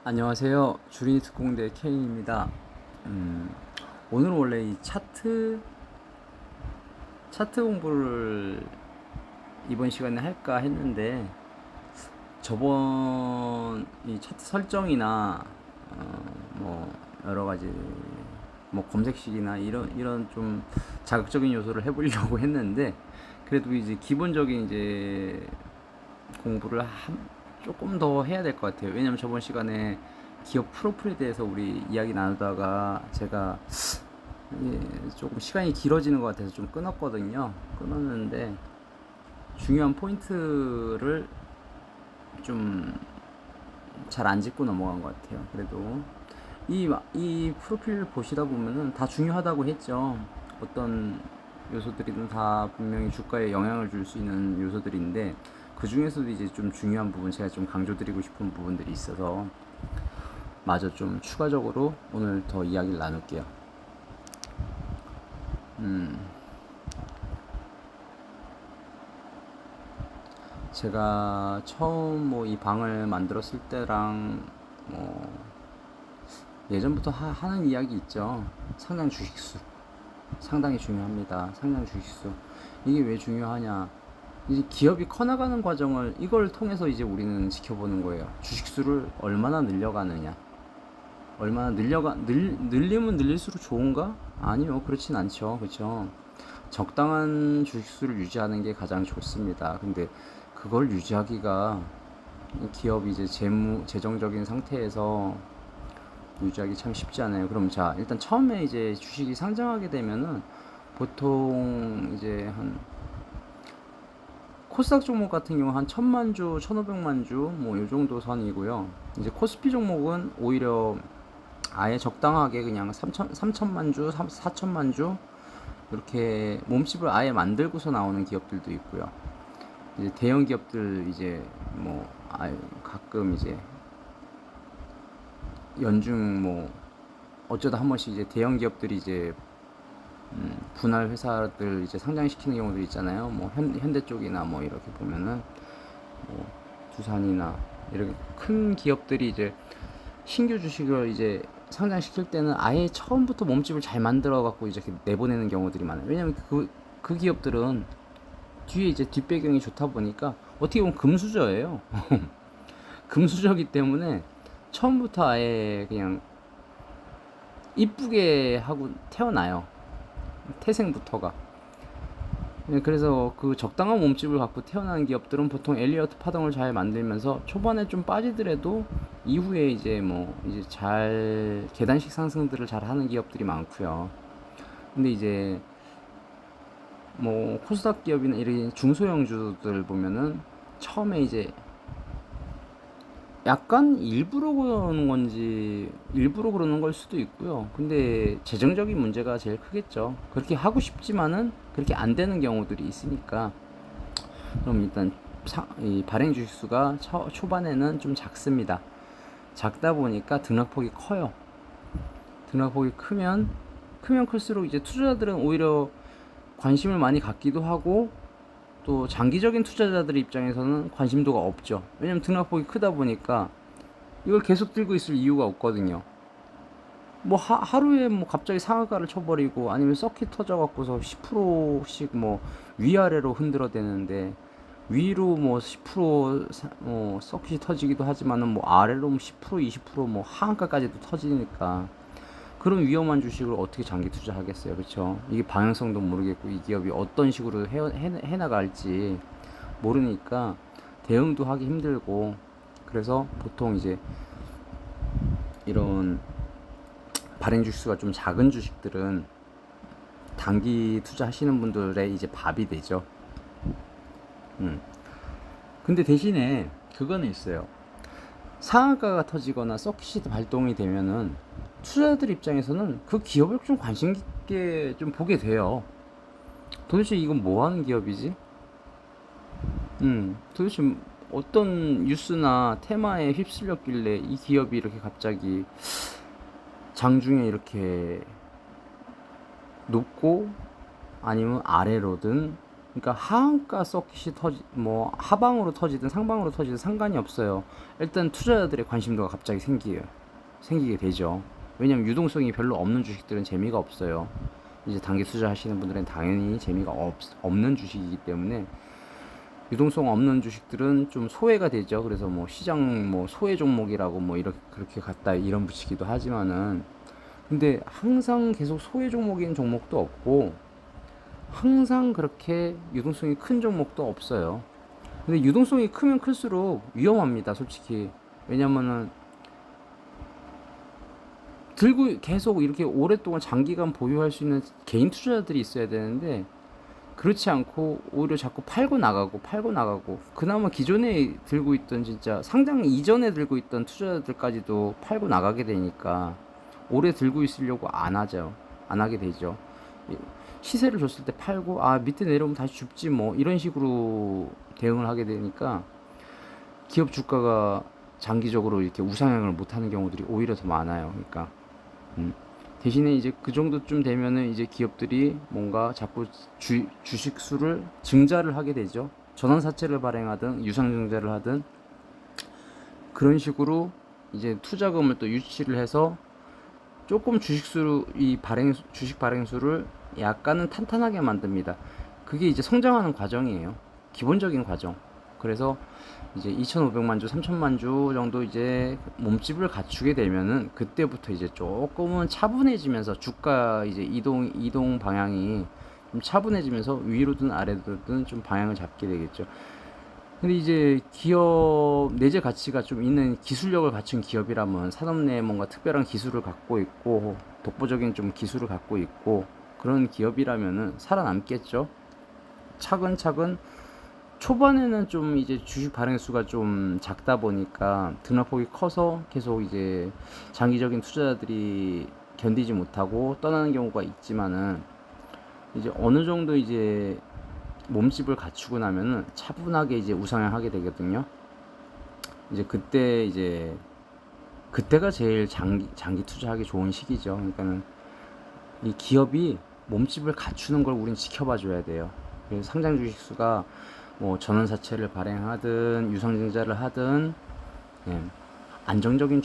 안녕하세요. 주린이 특공대 K입니다. 오늘은 원래 이 차트 공부를 이번 시간에 할까 했는데, 저번 이 차트 설정이나 뭐 여러 가지 뭐 검색식이나 이런 좀 자극적인 요소를 해보려고 했는데, 그래도 이제 기본적인 이제 공부를 조금 더 해야 될 것 같아요. 왜냐면 저번 시간에 기업 프로필에 대해서 우리 이야기 나누다가 제가 조금 시간이 길어지는 것 같아서 좀 끊었는데, 중요한 포인트를 좀 잘 안 짚고 넘어간 것 같아요. 그래도 이 프로필 보시다 보면은 다 중요하다고 했죠. 어떤 요소들이든 다 분명히 주가에 영향을 줄 수 있는 요소들인데, 그 중에서도 이제 좀 중요한 부분, 제가 좀 강조드리고 싶은 부분들이 있어서 마저 좀 추가적으로 오늘 더 이야기를 나눌게요. 제가 처음 뭐 이 방을 만들었을 때랑 뭐 예전부터 하는 이야기 있죠. 상장 주식수 상당히 중요합니다. 상장 주식수, 이게 왜 중요하냐? 이제 기업이 커나가는 과정을 이걸 통해서 이제 우리는 지켜보는 거예요. 주식수를 얼마나 늘려가느냐. 늘리면 늘릴수록 좋은가? 아니요, 그렇진 않죠. 그렇죠? 적당한 주식수를 유지하는 게 가장 좋습니다. 근데 그걸 유지하기가, 기업이 이제 재정적인 상태에서 유지하기 참 쉽지 않아요. 그럼 자, 일단 처음에 이제 주식이 상장하게 되면은 보통 이제 한 코스닥 종목 같은 경우 한 1000만 주, 1500만 주, 뭐 요 정도 선이고요. 이제 코스피 종목은 오히려 아예 적당하게 그냥 3000만 주, 4000만 주, 이렇게 몸집을 아예 만들고서 나오는 기업들도 있고요. 이제 대형 기업들 이제 뭐 가끔 이제 연중 뭐 어쩌다 한 번씩 이제 대형 기업들이 이제 분할 회사들 이제 상장시키는 경우도 있잖아요. 뭐 현대 쪽이나 뭐 이렇게 보면은 뭐 두산이나 이렇게 큰 기업들이 이제 신규 주식을 이제 상장시킬 때는 아예 처음부터 몸집을 잘 만들어 갖고 이제 내보내는 경우들이 많아요. 왜냐면 그 기업들은 뒤에 이제 뒷배경이 좋다 보니까 어떻게 보면 금수저예요. 금수저기 때문에 처음부터 아예 그냥 이쁘게 하고 태어나요. 태생부터가. 그래서 그 적당한 몸집을 갖고 태어나는 기업들은 보통 엘리어트 파동을 잘 만들면서 초반에 좀 빠지더라도 이후에 이제 뭐 이제 잘 계단식 상승들을 잘 하는 기업들이 많고요. 근데 이제 뭐 코스닥 기업이나 이런 중소형주들 보면은 처음에 이제 약간 일부러 그러는 걸 수도 있고요. 근데 재정적인 문제가 제일 크겠죠. 그렇게 하고 싶지만은 그렇게 안 되는 경우들이 있으니까. 그럼 일단 이 발행 주식수가 초반에는 좀 작습니다. 작다 보니까 등락폭이 커요. 등락폭이 크면 클수록 이제 투자자들은 오히려 관심을 많이 갖기도 하고, 또 장기적인 투자자들 입장에서는 관심도가 없죠. 왜냐면 등락폭이 크다 보니까 이걸 계속 들고 있을 이유가 없거든요. 뭐 하루에 뭐 갑자기 상한가를 쳐버리고 아니면 서킷 터져갖고서 10%씩 뭐 위아래로 흔들어대는데, 위로 뭐 10% 서킷이 터지기도 하지만은 뭐 아래로 뭐 10% 20% 하한가까지도 터지니까, 그런 위험한 주식을 어떻게 장기 투자하겠어요. 그렇죠? 이게 방향성도 모르겠고 이 기업이 어떤 식으로 해나갈지 모르니까 대응도 하기 힘들고. 그래서 보통 이제 이런 발행 주식수가 좀 작은 주식들은 단기 투자하시는 분들의 이제 밥이 되죠. 근데 대신에 그거는 있어요. 상한가가 터지거나 서킷이 발동이 되면은 투자자들 입장에서는 그 기업을 좀 관심 깊게 좀 보게 돼요. 도대체 이건 뭐 하는 기업이지? 도대체 어떤 뉴스나 테마에 휩쓸렸길래 이 기업이 이렇게 갑자기 장중에 이렇게 높고 아니면 아래로든 그러니까 하한가 서킷이 뭐 하방으로 터지든 상방으로 터지든 상관이 없어요. 일단 투자자들의 관심도가 갑자기 생기게 되죠. 왜냐면 유동성이 별로 없는 주식들은 재미가 없어요. 이제 단기 투자하시는 분들은 당연히 재미가 없는 주식이기 때문에 유동성 없는 주식들은 좀 소외가 되죠. 그래서 뭐 시장 뭐 소외 종목이라고 뭐 이렇게 그렇게 갖다 이런 붙이기도 하지만은, 근데 항상 계속 소외 종목인 종목도 없고 항상 그렇게 유동성이 큰 종목도 없어요. 근데 유동성이 크면 클수록 위험합니다, 솔직히. 왜냐면은 들고 계속 이렇게 오랫동안 장기간 보유할 수 있는 개인 투자자들이 있어야 되는데, 그렇지 않고 오히려 자꾸 팔고 나가고 그나마 기존에 들고 있던, 진짜 상장 이전에 들고 있던 투자자들까지도 팔고 나가게 되니까 오래 들고 있으려고 안 하게 되죠. 시세를 줬을 때 팔고, 아 밑에 내려오면 다시 줍지 뭐, 이런 식으로 대응을 하게 되니까 기업 주가가 장기적으로 이렇게 우상향을 못하는 경우들이 오히려 더 많아요. 그러니까 대신에 이제 그 정도쯤 되면은 이제 기업들이 뭔가 자꾸 주식 수를 증자를 하게 되죠. 전환사채를 발행하든 유상증자를 하든 그런 식으로 이제 투자금을 또 유치를 해서 조금 주식 발행수를 약간은 탄탄하게 만듭니다. 그게 이제 성장하는 과정이에요. 기본적인 과정. 그래서 이제 2,500만 주, 3,000만 주 정도 이제 몸집을 갖추게 되면은 그때부터 이제 조금은 차분해지면서 주가 이제 이동 방향이 좀 차분해지면서 위로든 아래로든 좀 방향을 잡게 되겠죠. 근데 이제 기업 내재 가치가 좀 있는 기술력을 갖춘 기업이라면, 산업 내에 뭔가 특별한 기술을 갖고 있고 독보적인 좀 기술을 갖고 있고 그런 기업이라면은 살아남겠죠. 차근차근. 초반에는 좀 이제 주식 발행 수가 좀 작다 보니까 등락폭이 커서 계속 이제 장기적인 투자자들이 견디지 못하고 떠나는 경우가 있지만은, 이제 어느 정도 이제 몸집을 갖추고 나면은 차분하게 이제 우상향하게 되거든요. 이제 그때가 제일 장기 투자하기 좋은 시기죠. 그러니까는 이 기업이 몸집을 갖추는 걸 우린 지켜봐 줘야 돼요. 그래서 상장 주식수가 뭐 전환사채를 발행하든 유상증자를 하든, 예, 안정적인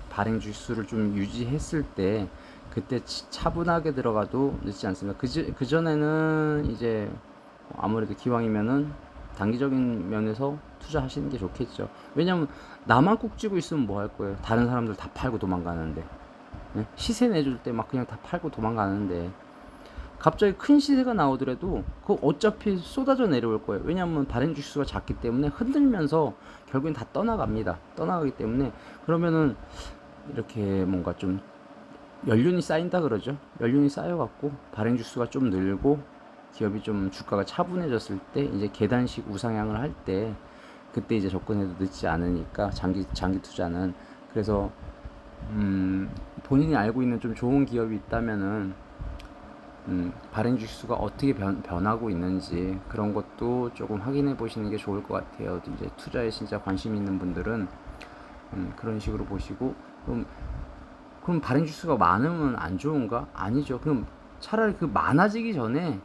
발행 주식수를 좀 유지했을 때 그때 차분하게 들어가도 늦지 않습니다. 그 전에는 이제 아무래도 기왕이면은 단기적인 면에서 투자하시는 게 좋겠죠. 왜냐면 나만 꾹 쥐고 있으면 뭐 할 거예요? 다른 사람들 다 팔고 도망가는데, 예? 시세 내줄 때 막 그냥 다 팔고 도망가는데, 갑자기 큰 시세가 나오더라도 그거 어차피 쏟아져 내려올 거예요. 왜냐하면 발행 주식수가 작기 때문에 흔들면서 결국엔 다 떠나가기 때문에, 그러면은 이렇게 뭔가 좀 연륜이 쌓인다 그러죠. 연륜이 쌓여갖고 발행 주수가 좀 늘고 기업이 좀 주가가 차분해졌을 때 이제 계단식 우상향을 할 때, 그때 이제 접근해도 늦지 않으니까 장기 투자는. 그래서 본인이 알고 있는 좀 좋은 기업이 있다면은 발행 주수가 어떻게 변하고 있는지 그런 것도 조금 확인해 보시는 게 좋을 것 같아요. 이제 투자에 진짜 관심 있는 분들은 그런 식으로 보시고, 그럼 발행 주수가 많으면 안 좋은가? 아니죠. 그럼 차라리 그 많아지기 전에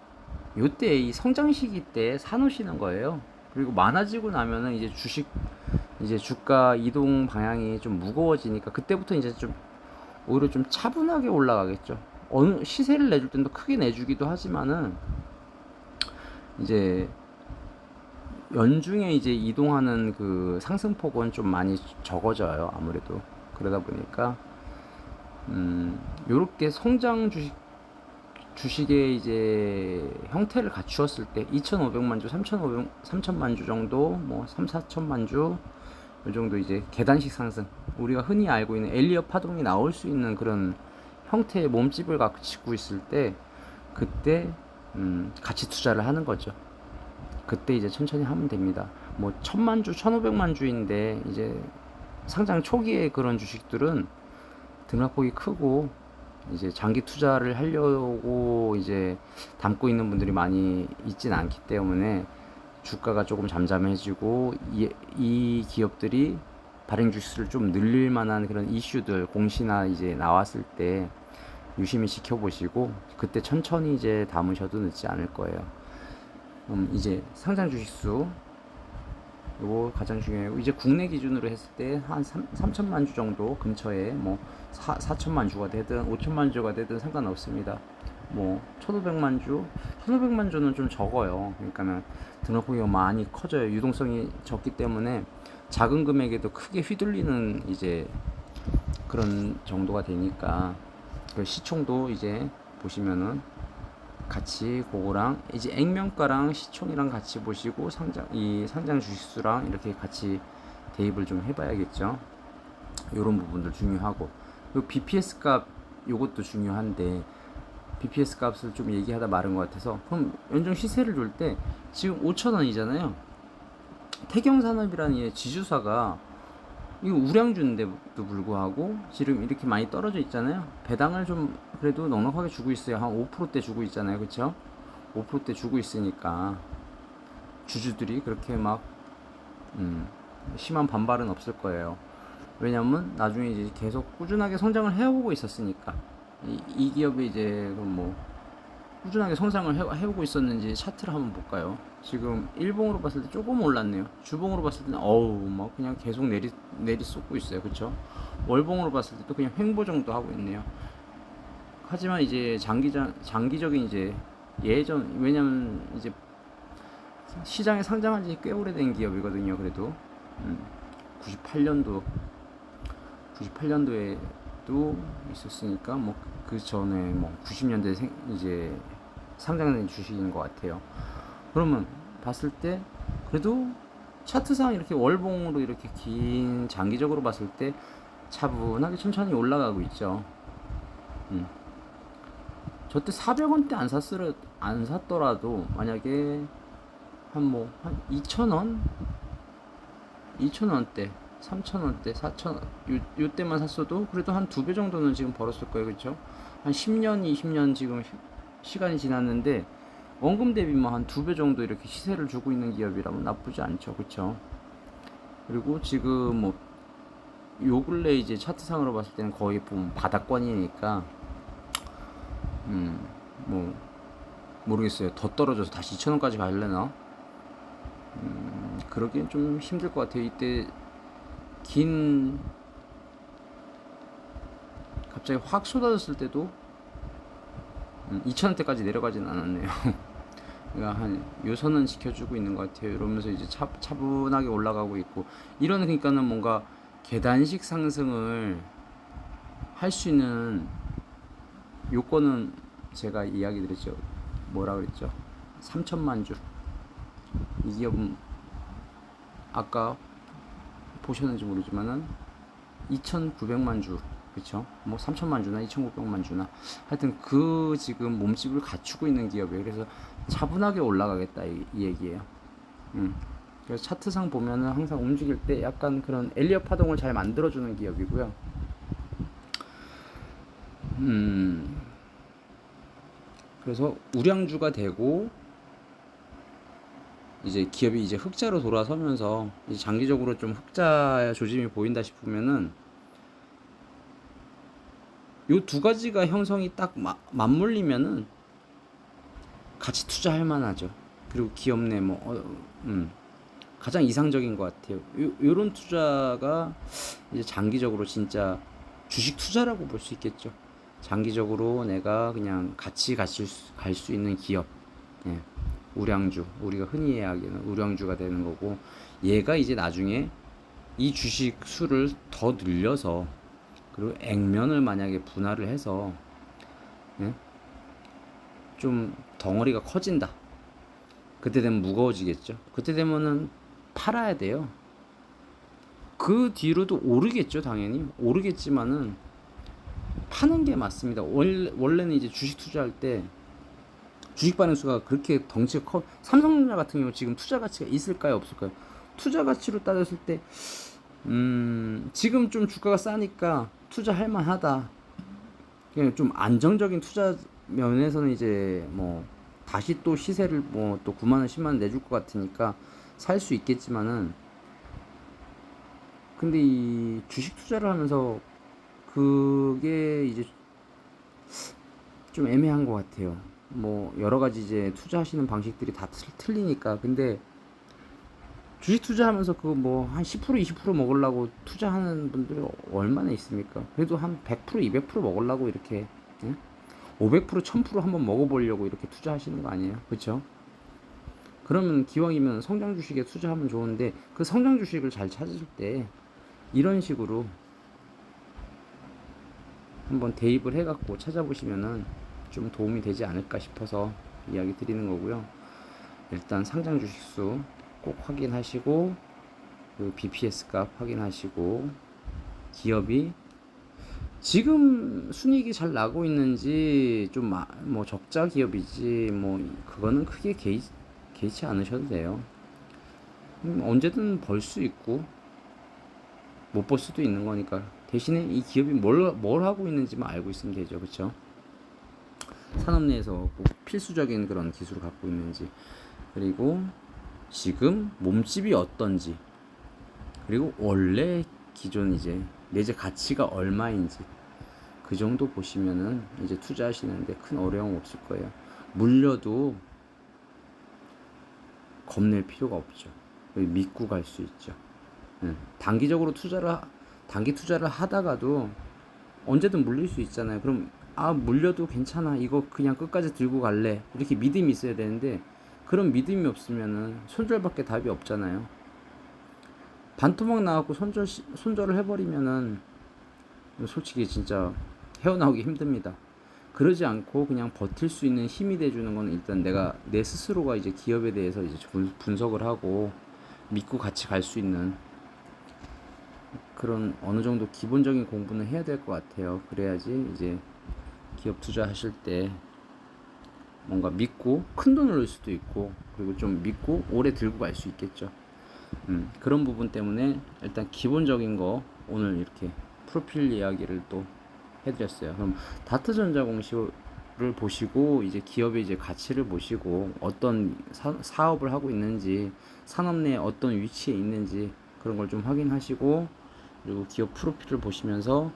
요때 이 성장 시기 때 사놓으시는 거예요. 그리고 많아지고 나면은 이제 주가 이동 방향이 좀 무거워지니까 그때부터 이제 좀 오히려 좀 차분하게 올라가겠죠. 어느 시세를 내줄 땐 더 크게 내주기도 하지만은 이제 연중에 이제 이동하는 그 상승폭은 좀 많이 적어져요. 아무래도 그러다 보니까 요렇게 성장 주식의 이제 형태를 갖추었을 때 2,500만 주, 3,000만 주 정도, 뭐 3, 4천만 주, 요 정도 이제 계단식 상승, 우리가 흔히 알고 있는 엘리엇 파동이 나올 수 있는 그런 형태의 몸집을 갖추고 있을 때, 그때 같이 투자를 하는 거죠. 그때 이제 천천히 하면 됩니다. 뭐 1,000만 주, 1,500만 주인데 이제 상장 초기에 그런 주식들은 등락폭이 크고 이제 장기 투자를 하려고 이제 담고 있는 분들이 많이 있진 않기 때문에 주가가 조금 잠잠해지고, 이 기업들이 발행 주수를 좀 늘릴 만한 그런 이슈들, 공시나 이제 나왔을 때 유심히 지켜보시고 그때 천천히 이제 담으셔도 늦지 않을 거예요. 이제 상장 주식수 요거 가장 중요해요. 이제 국내 기준으로 했을 때 한 3천만 주 정도 근처에 뭐 4천만 주가 되든 5천만 주가 되든 상관없습니다. 뭐 1,500만 주, 1,500만 주는 좀 적어요. 그러니까는 등록폭이 많이 커져요. 유동성이 적기 때문에 작은 금액에도 크게 휘둘리는 이제 그런 정도가 되니까 그 시총도 이제 보시면은 같이 그거랑 이제 액면가랑 시총이랑 같이 보시고 상장 주식수랑 이렇게 같이 대입을 좀 해봐야겠죠. 요런 부분들 중요하고, 그리고 BPS 값 요것도 중요한데 BPS 값을 좀 얘기하다 마른 것 같아서, 그럼 연중 시세를 줄 때 지금 5,000원이잖아요. 태경산업이라는 이 지주사가 이거 우량주인데도 불구하고 지금 이렇게 많이 떨어져 있잖아요. 배당을 좀 그래도 넉넉하게 주고 있어요. 한 5%대 주고 있잖아요. 그쵸? 5%대 주고 있으니까 주주들이 그렇게 막 심한 반발은 없을 거예요. 왜냐면 나중에 이제 계속 꾸준하게 성장을 해오고 있었으니까. 이 기업이 이제 뭐 꾸준하게 성장을 해오고 있었는지 차트를 한번 볼까요? 지금 일봉으로 봤을 때 조금 올랐네요. 주봉으로 봤을 때는 어우 막 그냥 계속 내리 쏟고 있어요. 그쵸? 월봉으로 봤을 때도 그냥 횡보 정도 하고 있네요. 하지만 이제 장기적인 이제 왜냐면 이제 시장에 상장한 지 꽤 오래된 기업이거든요. 그래도 98년도에도 있었으니까 뭐 그 전에 뭐 90년대 이제 상장된 주식인 것 같아요. 그러면 봤을 때 그래도 차트상 이렇게 월봉으로 이렇게 긴 장기적으로 봤을 때 차분하게 천천히 올라가고 있죠. 저때 400원대 안 샀더라도 만약에 한 2,000원? 2,000원대, 3,000원대, 4,000원 요때만 샀어도 그래도 한 2배 정도는 지금 벌었을 거예요. 그쵸? 한 10년, 20년 지금 시간이 지났는데 원금 대비 뭐 한 2배 정도 이렇게 시세를 주고 있는 기업이라면 나쁘지 않죠. 그쵸? 그리고 지금 뭐 요 근래 이제 차트상으로 봤을 때는 거의 보면 바닥권이니까 뭐 모르겠어요. 더 떨어져서 다시 2,000원까지 가려나? 그러기엔 좀 힘들 것 같아요. 이때 긴 갑자기 확 쏟아졌을 때도 2,000원대까지 내려가진 않았네요. 그러니까 한 요선은 지켜주고 있는 것 같아요. 이러면서 이제 차분하게 올라가고 있고, 이런 그러니까는 뭔가 계단식 상승을 할 수 있는 요건은 제가 이야기 드렸죠. 뭐라 그랬죠? 3천만 주. 이 기업은 아까 보셨는지 모르지만은 2,900만 주, 그쵸? 뭐 3천만 주나 2,900만 주나 하여튼 그 지금 몸집을 갖추고 있는 기업이에요. 그래서 차분하게 올라가겠다 이 얘기예요. 그래서 차트상 보면은 항상 움직일 때 약간 그런 엘리엇 파동을 잘 만들어주는 기업이고요. 그래서 우량주가 되고 이제 기업이 이제 흑자로 돌아서면서 이제 장기적으로 좀 흑자 조짐이 보인다 싶으면은 요 두 가지가 형성이 딱 맞물리면은 같이 투자할 만하죠. 그리고 기업 내 가장 이상적인 것 같아요. 요런 투자가 이제 장기적으로 진짜 주식 투자라고 볼 수 있겠죠. 장기적으로 내가 그냥 같이 갈 수 있는 기업. 예. 우량주, 우리가 흔히 이야기하는 우량주가 되는 거고, 얘가 이제 나중에 이 주식 수를 더 늘려서 그리고 액면을 만약에 분할을 해서 예? 좀 덩어리가 커진다. 그때 되면 무거워지겠죠. 그때 되면은 팔아야 돼요. 그 뒤로도 오르겠죠. 당연히 오르겠지만은 파는 게 맞습니다. 원래는 이제 주식 투자할 때 주식 발행수가 그렇게 덩치가 커. 삼성전자 같은 경우 지금 투자 가치가 있을까요, 없을까요? 투자 가치로 따졌을 때 지금 좀 주가가 싸니까 투자할 만하다. 그냥 좀 안정적인 투자 면에서는 이제 뭐 다시 또 시세를 뭐 또 9만 원, 10만 원 내줄 것 같으니까 살 수 있겠지만은, 근데 이 주식 투자를 하면서 그게 이제 좀 애매한 것 같아요. 뭐 여러 가지 이제 투자하시는 방식들이 다 틀리니까. 근데 주식 투자하면서 그 뭐 한 10% 20% 먹으려고 투자하는 분들이 얼마나 있습니까? 그래도 한 100% 200% 먹으려고 이렇게, 예? 500% 1000% 한번 먹어보려고 이렇게 투자하시는 거 아니에요? 그렇죠? 그러면 기왕이면 성장 주식에 투자하면 좋은데, 그 성장 주식을 잘 찾을 때 이런 식으로 한번 대입을 해갖고 찾아보시면은 좀 도움이 되지 않을까 싶어서 이야기 드리는 거고요. 일단 상장 주식수 꼭 확인하시고, 그 BPS 값 확인하시고, 기업이 지금 순이익이 잘 나고 있는지, 좀 뭐 적자 기업이지 뭐 그거는 크게 개의치 않으셔도 돼요. 언제든 벌 수 있고 못 볼 수도 있는 거니까, 대신에 이 기업이 뭘 하고 있는지만 알고 있으면 되죠. 그렇죠? 산업 내에서 꼭 필수적인 그런 기술을 갖고 있는지, 그리고 지금 몸집이 어떤지, 그리고 원래 기존 이제 내재 가치가 얼마인지, 그 정도 보시면은 이제 투자하시는데 큰 어려움 없을 거예요. 물려도 겁낼 필요가 없죠. 믿고 갈 수 있죠. 단기 투자를 하다가도 언제든 물릴 수 있잖아요. 그럼 물려도 괜찮아, 이거 그냥 끝까지 들고 갈래, 이렇게 믿음이 있어야 되는데, 그런 믿음이 없으면은 손절밖에 답이 없잖아요. 반토막 나갖고 손절을 해버리면은 솔직히 진짜 헤어나오기 힘듭니다. 그러지 않고 그냥 버틸 수 있는 힘이 돼주는 건, 일단 내 스스로가 이제 기업에 대해서 이제 분석을 하고 믿고 같이 갈 수 있는 그런 어느 정도 기본적인 공부는 해야 될 것 같아요. 그래야지 이제 기업 투자하실 때 뭔가 믿고 큰 돈을 넣을 수도 있고, 그리고 좀 믿고 오래 들고 갈 수 있겠죠. 그런 부분 때문에 일단 기본적인 거 오늘 이렇게 프로필 이야기를 또 해드렸어요. 그럼 다트전자 공시를 보시고 이제 기업의 이제 가치를 보시고 어떤 사업을 하고 있는지, 산업 내에 어떤 위치에 있는지 그런 걸 좀 확인하시고, 그리고 기업 프로필을 보시면서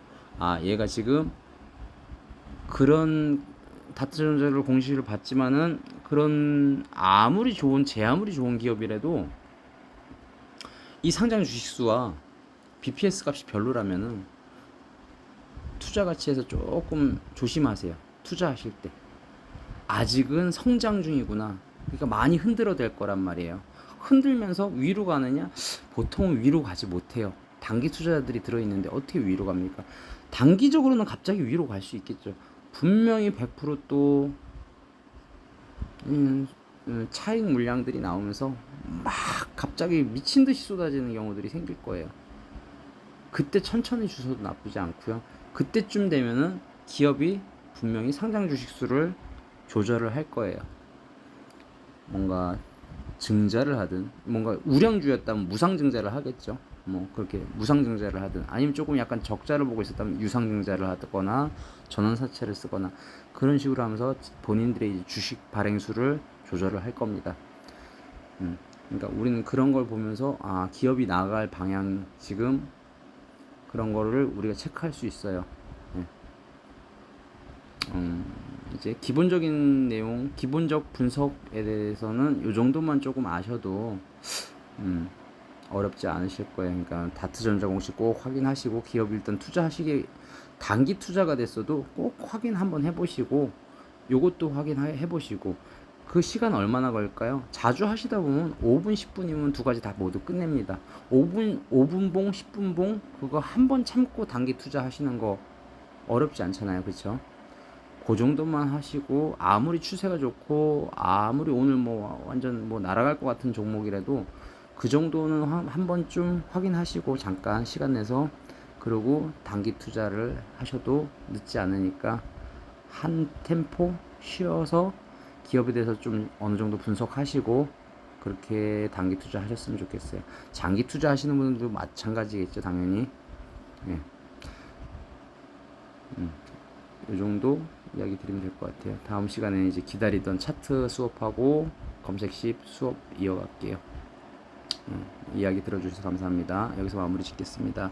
얘가 지금 그런 다트전자를 공시를 받지만은, 그런 제 아무리 좋은 기업이라도 이 상장 주식수와 BPS 값이 별로라면은 투자 가치에서 조금 조심하세요. 투자하실 때 아직은 성장 중이구나, 그러니까 많이 흔들어 댈 거란 말이에요. 흔들면서 위로 가느냐? 보통 위로 가지 못해요. 단기 투자자들이 들어있는데 어떻게 위로 갑니까? 단기적으로는 갑자기 위로 갈 수 있겠죠. 분명히 100%또 차익 물량들이 나오면서 막 갑자기 미친 듯이 쏟아지는 경우들이 생길 거예요. 그때 천천히 주셔도 나쁘지 않고요. 그때쯤 되면은 기업이 분명히 상장 주식수를 조절을 할 거예요. 뭔가 증자를 하든, 뭔가 우량주였다면 무상증자를 하겠죠. 뭐 그렇게 무상증자를 하든, 아니면 조금 약간 적자를 보고 있었다면 유상증자를 하거나 전환사채를 쓰거나, 그런 식으로 하면서 본인들의 주식 발행수를 조절을 할 겁니다. 그러니까 우리는 그런 걸 보면서 기업이 나갈 방향, 지금 그런 거를 우리가 체크할 수 있어요. 이제 기본적인 내용, 기본적 분석에 대해서는 이 정도만 조금 아셔도 어렵지 않으실 거예요. 그러니까 다트전자 공식 꼭 확인하시고, 기업 일단 투자하시기, 단기 투자가 됐어도 꼭 확인 한번 해보시고, 요것도 확인해 보시고. 그 시간 얼마나 걸릴까요? 자주 하시다 보면 5분 10분이면 두 가지 다 모두 끝냅니다. 5분봉 10분봉 그거 한번 참고 단기 투자 하시는 거 어렵지 않잖아요. 그렇죠? 그 정도만 하시고, 아무리 추세가 좋고 아무리 오늘 뭐 완전 뭐 날아갈 것 같은 종목이라도 그 정도는 한 번쯤 확인하시고 잠깐 시간 내서, 그리고 단기 투자를 하셔도 늦지 않으니까 한 템포 쉬어서 기업에 대해서 좀 어느 정도 분석하시고 그렇게 단기 투자 하셨으면 좋겠어요. 장기 투자 하시는 분들도 마찬가지겠죠, 당연히. 예. 이 정도 이야기 드리면 될 것 같아요. 다음 시간에 이제 기다리던 차트 수업하고 검색식 수업 이어갈게요. 이야기 들어주셔서 감사합니다. 여기서 마무리 짓겠습니다.